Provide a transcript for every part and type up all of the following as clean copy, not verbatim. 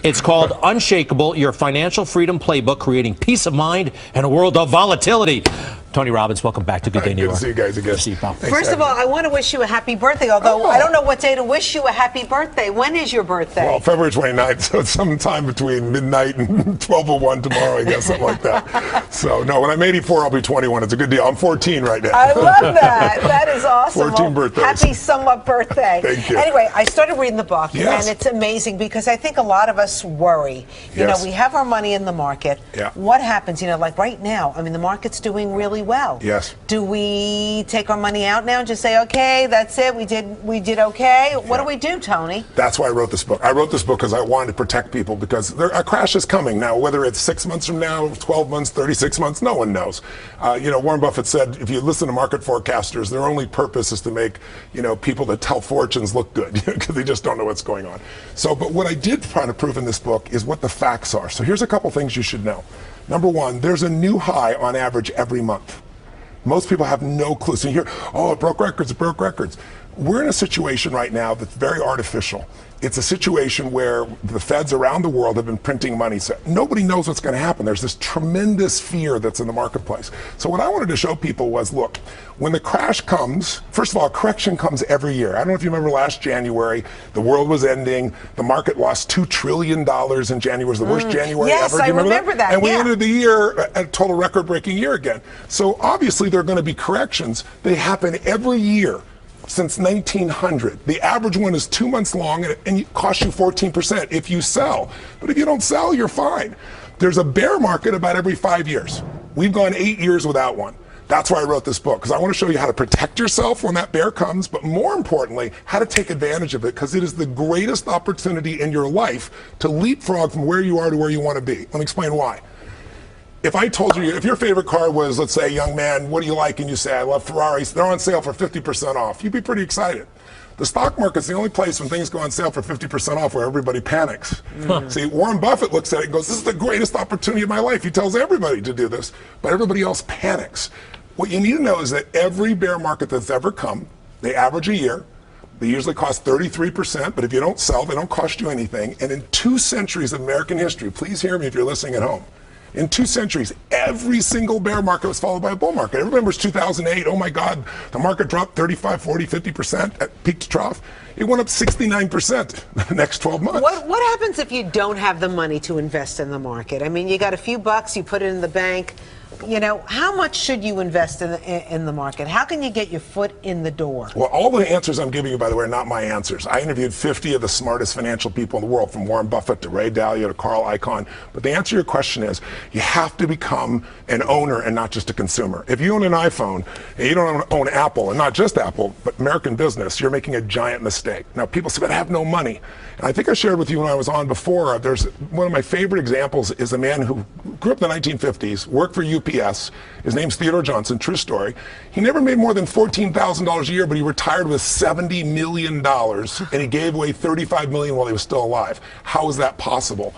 It's called Unshakeable, your financial freedom playbook, creating peace of mind in a world of volatility. Tony Robbins, welcome back to Good Day New York. Good to see you guys again. Good to see you, pal. First of all, I want to wish you a happy birthday, although I don't know what day to wish you a happy birthday. When is your birthday? Well, February 29th, so it's sometime between midnight and 12:01 tomorrow, I guess, something like that. So, no, when I'm 84, I'll be 21. It's a good deal. I'm 14 right now. I love that. That is awesome. 14 birthdays. Happy somewhat birthday. Thank you. Anyway, I started reading the book, Yes. and it's amazing because I think a lot of us worry. You know, we have our money in the market. Yeah. What happens, you know, like right now, I mean, the market's doing really well. Yes. Do we take our money out now and just say, okay, that's it, we did okay? What do we do, Tony? That's why I wrote this book. I wrote this book because I wanted to protect people, because a crash is coming. Now, whether it's 6 months from now, 12 months, 36 months, no one knows. You know, Warren Buffett said, if you listen to market forecasters, their only purpose is to make, you know, people that tell fortunes look good, because they just don't know what's going on. So, but what I did try to prove in this book is what the facts are. So here's a couple things you should know. Number one, there's a new high on average every month. Most people have no clue. So you hear, oh, it broke records, it broke records. We're in a situation right now that's very artificial. It's a situation where the feds around the world have been printing money. So nobody knows what's going to happen. There's this tremendous fear that's in the marketplace. So what I wanted to show people was, look, when the crash comes, first of all, correction comes every year. I don't know if you remember last January, the world was ending. The market lost $2 trillion in January. It was the worst January yes, ever. Do you remember that? And we ended the year a total record-breaking year again. So obviously there are going to be corrections. They happen every year since 1900. The average one is 2 months long, and it costs you 14% if you sell. But if you don't sell, you're fine. There's a bear market about every 5 years. We've gone 8 years without one. That's why I wrote this book, because I want to show you how to protect yourself when that bear comes, but more importantly, how to take advantage of it, because it is the greatest opportunity in your life to leapfrog from where you are to where you want to be. Let me explain why. If I told you, if your favorite car was, let's say, young man, what do you like? And you say, I love Ferraris, they're on sale for 50% off. You'd be pretty excited. The stock market's the only place when things go on sale for 50% off where everybody panics. See, Warren Buffett looks at it and goes, this is the greatest opportunity of my life. He tells everybody to do this, but everybody else panics. What you need to know is that every bear market that's ever come, they average a year. They usually cost 33%, but if you don't sell, they don't cost you anything. And in 2 centuries of American history, please hear me if you're listening at home, in 2 centuries, every single bear market was followed by a bull market. Everybody remembers 2008. Oh my God, the market dropped 35, 40, 50% at peak to trough. It went up 69% the next 12 months. What happens if you don't have the money to invest in the market? I mean, you got a few bucks, you put it in the bank. You know, how much should you invest in the market? How can you get your foot in the door? Well, all the answers I'm giving you, by the way, are not my answers. I interviewed 50 of the smartest financial people in the world, from Warren Buffett to Ray Dalio to Carl Icahn. But the answer to your question is, you have to become an owner and not just a consumer. If you own an iPhone and you don't own Apple, and not just Apple, but American business, you're making a giant mistake. Now, people say, but I have no money. And I think I shared with you when I was on before, there's one of my favorite examples is a man who grew up in the 1950s, worked for UPS. His name's Theodore Johnson, true story. He never made more than $14,000 a year, but he retired with $70 million, and he gave away $35 million while he was still alive. How is that possible?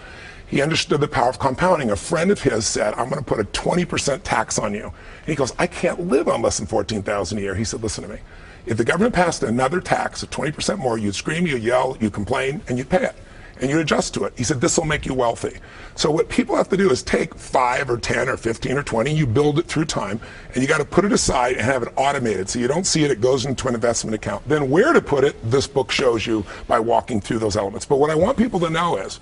He understood the power of compounding. A friend of his said, I'm going to put a 20% tax on you. And he goes, I can't live on less than $14,000 a year. He said, listen to me. If the government passed another tax of 20% more, you'd scream, you'd yell, you'd complain, and you'd pay it. And you adjust to it. He said, this will make you wealthy. So what people have to do is take 5 or 10 or 15 or 20, you build it through time, and you got to put it aside and have it automated. So you don't see it, it goes into an investment account. Then where to put it, this book shows you by walking through those elements. But what I want people to know is,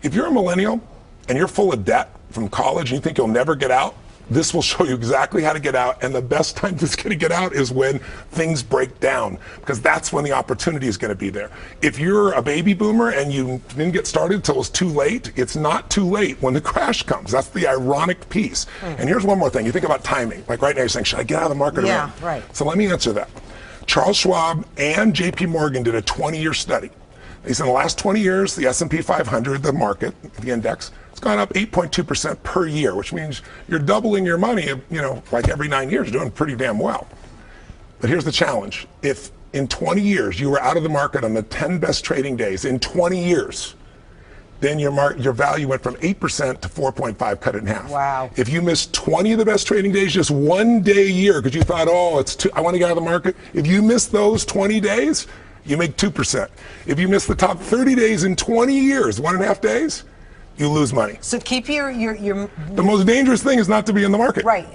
if you're a millennial and you're full of debt from college and you think you'll never get out, this will show you exactly how to get out, and the best time to get out is when things break down, because that's when the opportunity is going to be there. If you're a baby boomer and you didn't get started until it's too late, it's not too late when the crash comes. That's the ironic piece. And here's one more thing. You think about timing. Like right now you're saying, should I get out of the market? Yeah, right. So let me answer that. Charles Schwab and JP Morgan did a 20-year study. They said in the last 20 years, the S&P 500, the market, the index, it's gone up 8.2% per year, which means you're doubling your money, you know, like every 9 years. You're doing pretty damn well. But here's the challenge. If in 20 years you were out of the market on the 10 best trading days, in 20 years, then your value went from 8% to 4.5, cut it in half. Wow. If you missed 20 of the best trading days, just one day a year, because you thought, oh, I want to get out of the market. If you missed those 20 days, you make 2%. If you miss the top 30 days in 20 years, 1.5 days, you lose money. So keep your The most dangerous thing is not to be in the market. right.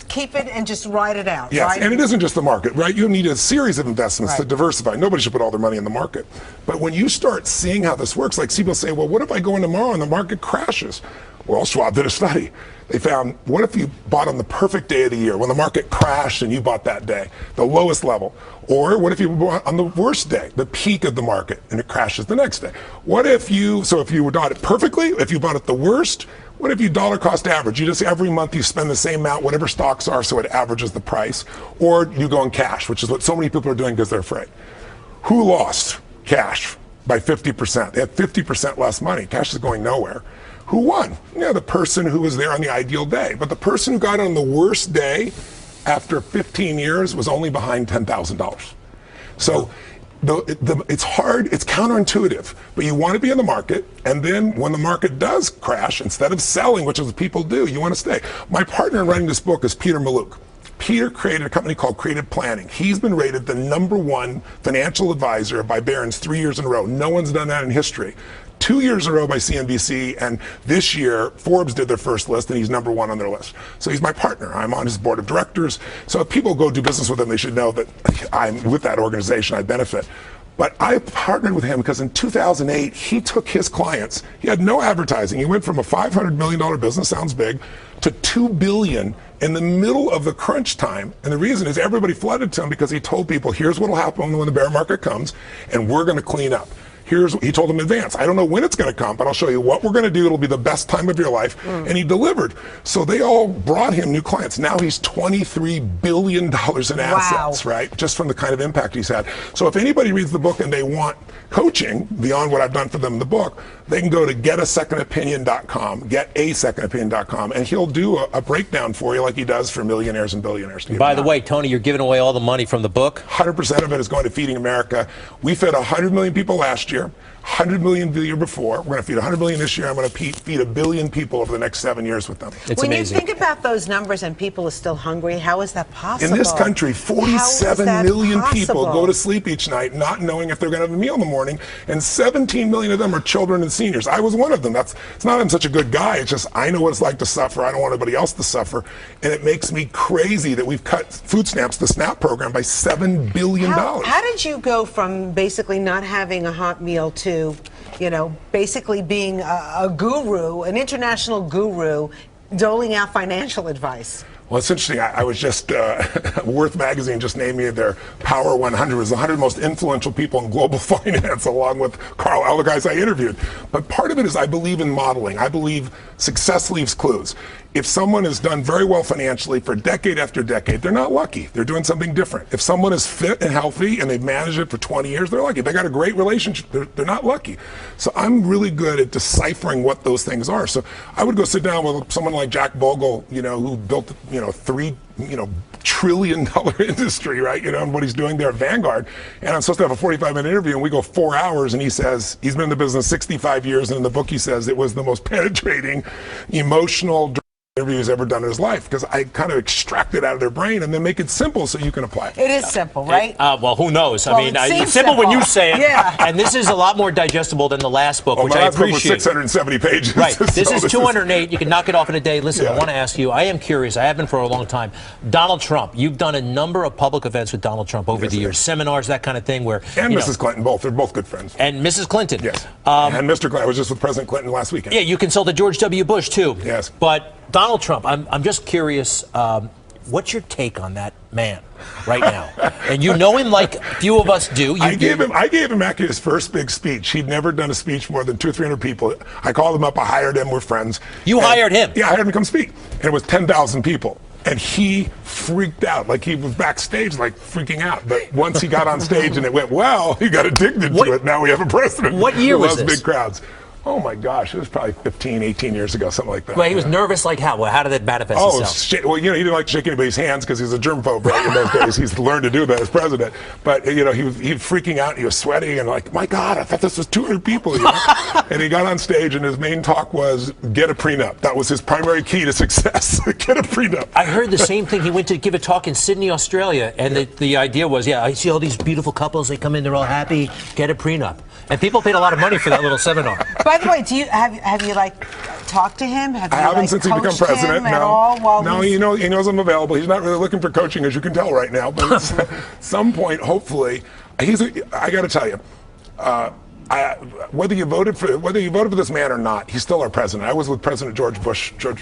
Keep it and just ride it out. Yes, right? and it isn't just the market, right? You need a series of investments to Right. diversify. Nobody should put all their money in the market. But when you start seeing how this works, like people say, well, what if I go in tomorrow and the market crashes? Well, Schwab did a study. They found, what if you bought on the perfect day of the year, when the market crashed and you bought that day, the lowest level? Or what if you bought on the worst day, the peak of the market, and it crashes the next day? What if you, so if you bought it perfectly, if you bought it the worst, what if you dollar cost average? You just every month you spend the same amount, whatever stocks are, so it averages the price. Or you go in cash, which is what so many people are doing because they're afraid. Who lost cash by 50%? They had 50% less money. Cash is going nowhere. Who won? Yeah, the person who was there on the ideal day. But the person who got on the worst day after 15 years was only behind $10,000. So it's hard, it's counterintuitive, but you want to be in the market, and then when the market does crash, instead of selling, which is what people do, you want to stay. My partner in writing this book is Peter Mallouk. Peter created a company called Creative Planning. He's been rated the #1 financial advisor by Barron's 3 years in a row. No one's done that in history. 2 years in a row by CNBC, and this year Forbes did their first list and he's #1 on their list. So he's my partner. I'm on his board of directors. So if people go do business with him, they should know that I'm with that organization, I benefit. But I partnered with him because in 2008, he took his clients. He had no advertising. He went from a $500 million business, sounds big, to $2 billion in the middle of the crunch time. And the reason is everybody flooded to him because he told people, here's what will happen when the bear market comes, and we're going to clean up. He told them in advance, I don't know when it's going to come, but I'll show you what we're going to do. It'll be the best time of your life. And he delivered. So they all brought him new clients. Now he's $23 billion in assets, right? Just from the kind of impact he's had. So if anybody reads the book and they want coaching beyond what I've done for them in the book, they can go to getasecondopinion.com, getasecondopinion.com, and he'll do a breakdown for you like he does for millionaires and billionaires. By the way, Tony, you're giving away all the money from the book? 100% of it is going to Feeding America. We fed 100 million people last year, 100 million the year before. We're going to feed 100 million this year. I'm going to feed 1 billion people over the next 7 years with them. It's when amazing. you think about those numbers and people are still hungry, how is that possible? In this country, 47 million people go to sleep each night not knowing if they're going to have a meal in the morning, and 17 million of them are children and seniors. I was one of them. It's not I'm such a good guy. It's just I know what it's like to suffer. I don't want anybody else to suffer. And it makes me crazy that we've cut food stamps, the SNAP program, by $7 billion. How did you go from basically not having a hot meal to, basically being a guru, an international guru, doling out financial advice? Well, it's interesting. I was just, Worth Magazine just named me their Power 100 as the 100 most influential people in global finance, along with Carl, all the guys I interviewed. But part of it is I believe in modeling. I believe success leaves clues. If someone has done very well financially for decade after decade, they're not lucky. They're doing something different. If someone is fit and healthy and they've managed it for 20 years, they're lucky. They got a great relationship. They're not lucky. So I'm really good at deciphering what those things are. So I would go sit down with someone like Jack Bogle, who built, $3 trillion industry, right? And what he's doing there at Vanguard. And I'm supposed to have a 45-minute interview, and we go 4 hours, and he says he's been in the business 65 years, and in the book he says it was the most penetrating, emotional interview he's ever done in his life, because I kind of extract it out of their brain and then make it simple so you can apply it. It is simple, right? Well, who knows? Well, It's simple when you say it. Yeah. And this is a lot more digestible than the last book, which my I last book was appreciate. 670 pages. Right. So This is 208. You can knock it off in a day. Listen, I want to ask you, I am curious. I have been for a long time. Donald Trump, you've done a number of public events with Donald Trump over the years, seminars, that kind of thing. Where And Mrs. Clinton, both. They're both good friends. And Mrs. Clinton. Yes. And Mr. Clinton. I was just with President Clinton last weekend. Yeah, you consulted George W. Bush, too. Yes. But Donald Trump, I'm just curious, what's your take on that man right now? And you know him like few of us do. I gave him actually his first big speech. He'd never done a speech more than 200 or 300 people. I called him up. I hired him. We're friends. You hired him? Yeah, I hired him to come speak. And it was 10,000 people. And he freaked out. Like he was backstage, like freaking out. But once he got on stage and it went well, he got addicted to it. Now we have a president What year who was loves this? big crowds. Oh my gosh, it was probably 15, 18 years ago, something like that. Well, he was nervous like how? Well, how did it manifest itself? Well, you know, he didn't like to shake anybody's hands because he was a germaphobe, right? In those days, he's learned to do that as president. But you know, he was freaking out. He was sweating and like, my God, I thought this was 200 people. You know? And he got on stage, and his main talk was get a prenup. That was his primary key to success. Get a prenup. I heard the same thing. He went to give a talk in Sydney, Australia, and the idea was, yeah, I see all these beautiful couples. They come in, they're all happy. Get a prenup. And people paid a lot of money for that little seminar. By the way, do you have you like talked to him? I haven't since he become president. No, he knows I'm available. He's not really looking for coaching, as you can tell right now. But at some point, hopefully, I got to tell you. Whether you voted for this man or not, he's still our president. I was with President George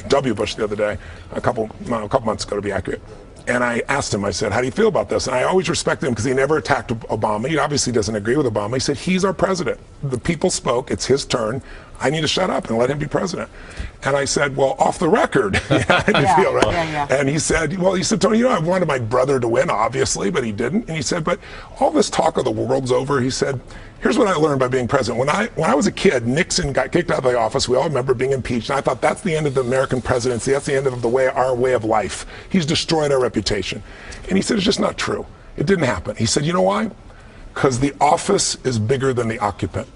W. Bush the other day, a couple months ago to be accurate, and I asked him. I said, "How do you feel about this?" And I always respected him because he never attacked Obama. He obviously doesn't agree with Obama. He said, "He's our president. The people spoke. It's his turn. I need to shut up and let him be president." And I said, "Well, off the record, how do you feel, right?" Yeah. And he said, "Tony, you know, I wanted my brother to win, obviously, but he didn't." And he said, "But all this talk of the world's over," he said, "here's what I learned by being president. When I was a kid, Nixon got kicked out of the office. We all remember being impeached. And I thought that's the end of the American presidency. That's the end of our way of life. He's destroyed our reputation." And he said, "It's just not true. It didn't happen." He said, "You know why? Because the office is bigger than the occupant."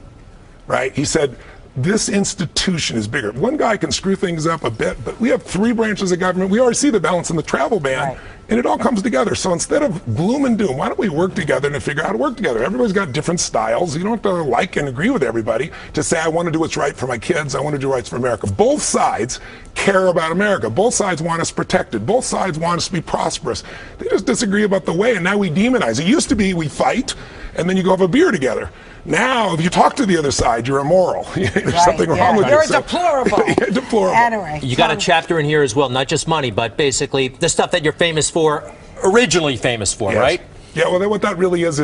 Right? He said, this institution is bigger. One guy can screw things up a bit, but we have 3 branches of government. We already see the balance in the travel ban, right, and it all comes together. So instead of gloom and doom, why don't we work together and figure out how to work together? Everybody's got different styles. You don't have to like and agree with everybody to say, I want to do what's right for my kids. I want to do what's right for America. Both sides care about America. Both sides want us protected. Both sides want us to be prosperous. They just disagree about the way, and now we demonize. It used to be we fight, and then you go have a beer together. Now, if you talk to the other side, you're immoral. There's something wrong with you. You're deplorable. You're deplorable. Anyway, you got a chapter in here as well, not just money, but basically the stuff that you're famous for, originally famous for, yes, right? Yeah, well, what that really is,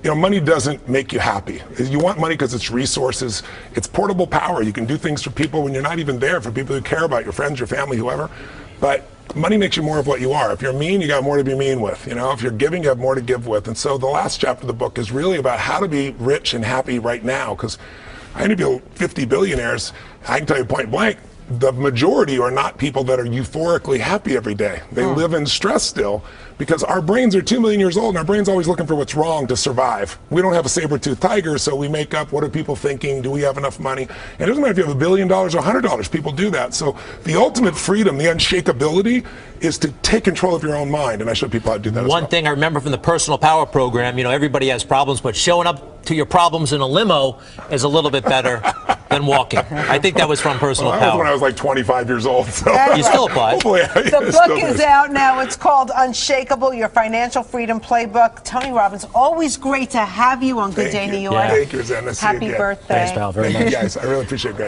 you know, money doesn't make you happy. You want money because it's resources. It's portable power. You can do things for people when you're not even there, for people who care about your friends, your family, whoever. But money makes you more of what you are. If you're mean, you got more to be mean with. You know, if you're giving, you have more to give with. And so the last chapter of the book is really about how to be rich and happy right now. Because I interview 50 billionaires. I can tell you point blank, the majority are not people that are euphorically happy every day. They live in stress still because our brains are 2 million years old and our brain's always looking for what's wrong to survive. We don't have a saber-toothed tiger, so we make up what are people thinking, do we have enough money? And it doesn't matter if you have $1 billion or $100, people do that. So the ultimate freedom, the unshakeability, is to take control of your own mind, and I show people how to do that as well. One thing I remember from the Personal Power program, you know, everybody has problems, but showing up to your problems in a limo is a little bit better than walking. I think that was from Personal That Power. was when I was like 25 years old. So. You still apply. Hopefully, the book is out now. It's called Unshakeable, Your Financial Freedom Playbook. Tony Robbins, always great to have you on Good Day New York. Thank you, Zen. Happy birthday. Thanks, pal, very much. Thank you, guys. I really appreciate it, Greg.